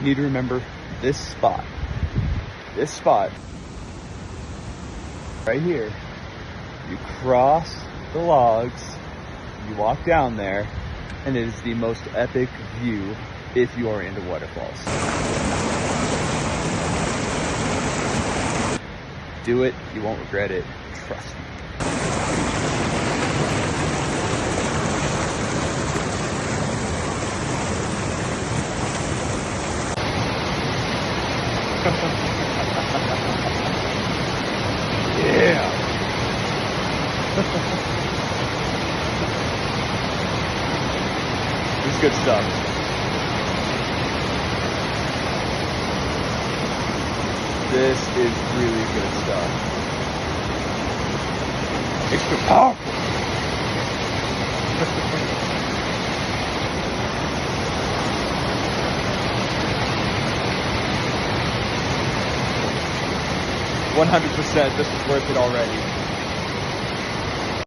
You need to remember this spot. This spot right here. You cross the logs, you walk down there, and it is the most epic view if you are into waterfalls. Do it, you won't regret it, trust me. Yeah. This is good stuff. This is really good stuff. Extra powerful. 100%, this is worth it already.